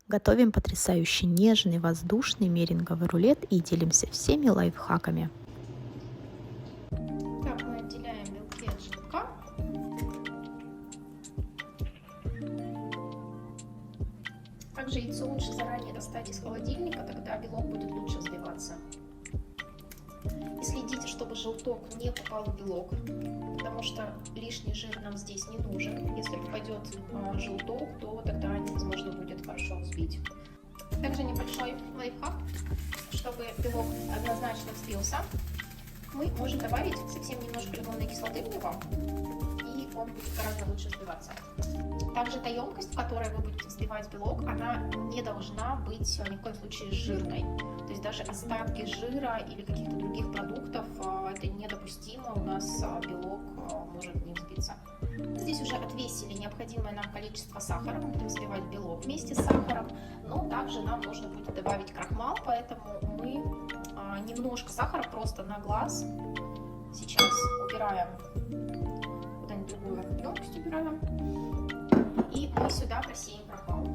Готовим потрясающе нежный воздушный меринговый рулет и делимся всеми лайфхаками. Так, мы отделяем белки от желтка. Также яйцо лучше заранее достать из холодильника, тогда белок будет лучше взбиваться. И следите, чтобы желток не попал в белок, потому что лишний жир нам здесь не нужен. Если попадет желток, то тогда невозможно будет хорошо взбить. Также небольшой лайфхак, чтобы белок однозначно взбился, мы можем добавить совсем немножко лимонной кислоты в него, и он будет гораздо лучше взбиваться. Также та емкость, в которой вы будете взбивать белок, она не должна быть ни в коем случае жирной. То есть даже остатки жира или каких-то других продуктов, это недопустимо, у нас белок может не взбиться. Здесь уже отвесили необходимое нам количество сахара, мы будем взбивать белок вместе с сахаром, но также нам нужно будет добавить крахмал, поэтому мы немножко сахара просто на глаз сейчас убираем, куда-нибудь другую емкость убираем, и мы сюда просеем крахмал.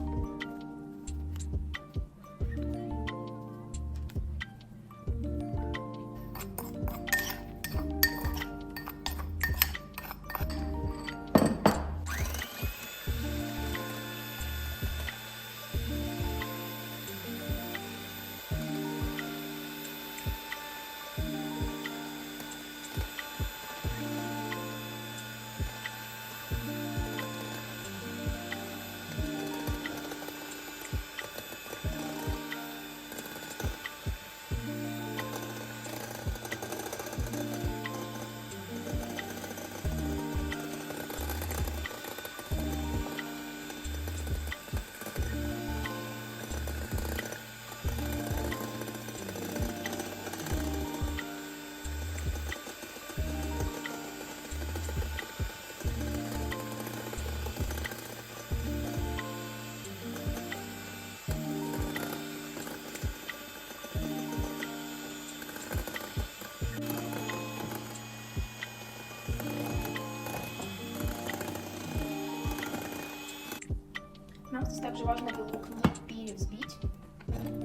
Нам здесь также важно белок не перевзбить,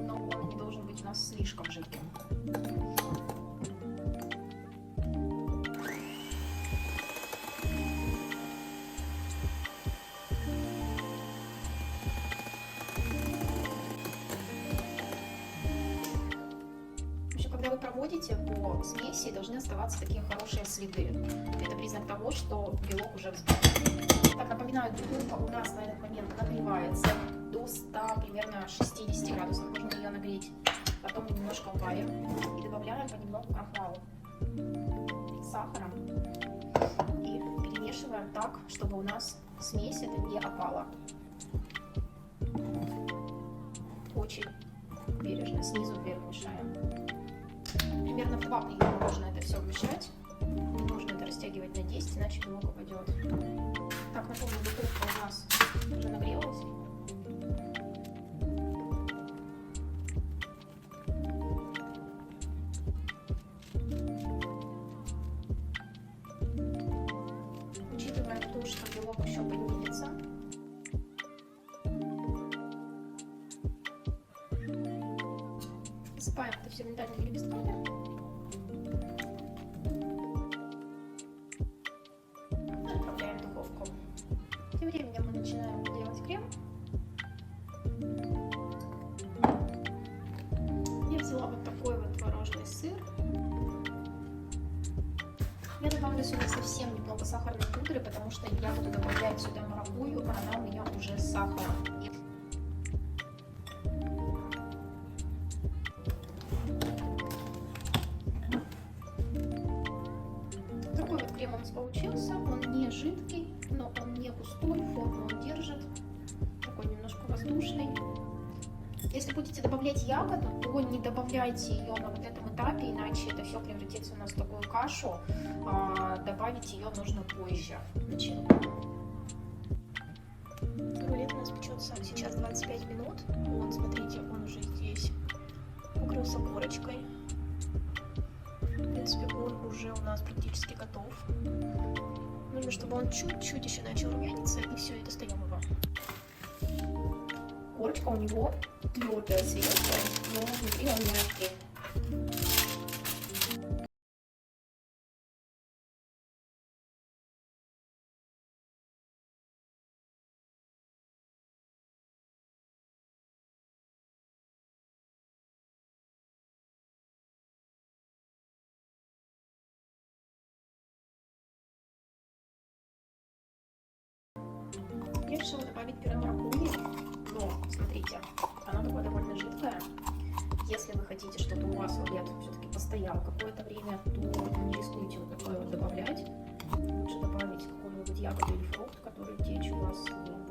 но он не должен быть у нас слишком жидким. Когда вы проводите по смеси, должны оставаться такие хорошие следы. Это признак того, что белок уже взбит. Так, напоминаю, духовка у нас на этот момент нагревается до 100, примерно 60 градусов. Можно ее нагреть. Потом мы немножко убавим и добавляем понемногу крахмалу с сахаром. И перемешиваем так, чтобы у нас смесь это не опала. Очень бережно, снизу вверх мешаем. Примерно в 2 приема можно это все вмешать. Не нужно это растягивать на 10, иначе белок упадет. Так, напомню, духовка у нас уже нагрелась. Учитывая то, что белок еще поднимется, посыпаем это все миндальными лепестками. Отправляем в духовку. Тем временем мы начинаем делать крем. Я взяла вот такой вот творожный сыр. Я добавлю сюда совсем немного сахарной пудры, потому что я буду добавлять сюда маракуйю, а она у меня уже с сахаром. Такой вот крем у нас получился. Он не жидкий, но он не густой, форму он держит. Такой немножко воздушный. Если будете добавлять ягоду, то не добавляйте ее на вот этом этапе, иначе это все превратится у нас в такую кашу. Добавить ее нужно позже в начинку. Рулет у нас печется сейчас 25 минут. Вот, смотрите, он уже здесь покрылся корочкой. В принципе, он уже у нас практически готов. Нужно, чтобы он чуть-чуть еще начал румяниться, и все, и достаем его. Корочка у него твердая, светлая, но внутри он мягкий. Я решила добавить пюре маракуйи, но, смотрите, оно такое довольно жидкое. Если вы хотите, чтобы у вас рулет все-таки постоял какое-то время, то не рискуйте вот такое вот добавлять. Лучше добавить какую-нибудь ягоду или фрукт, который течь у вас в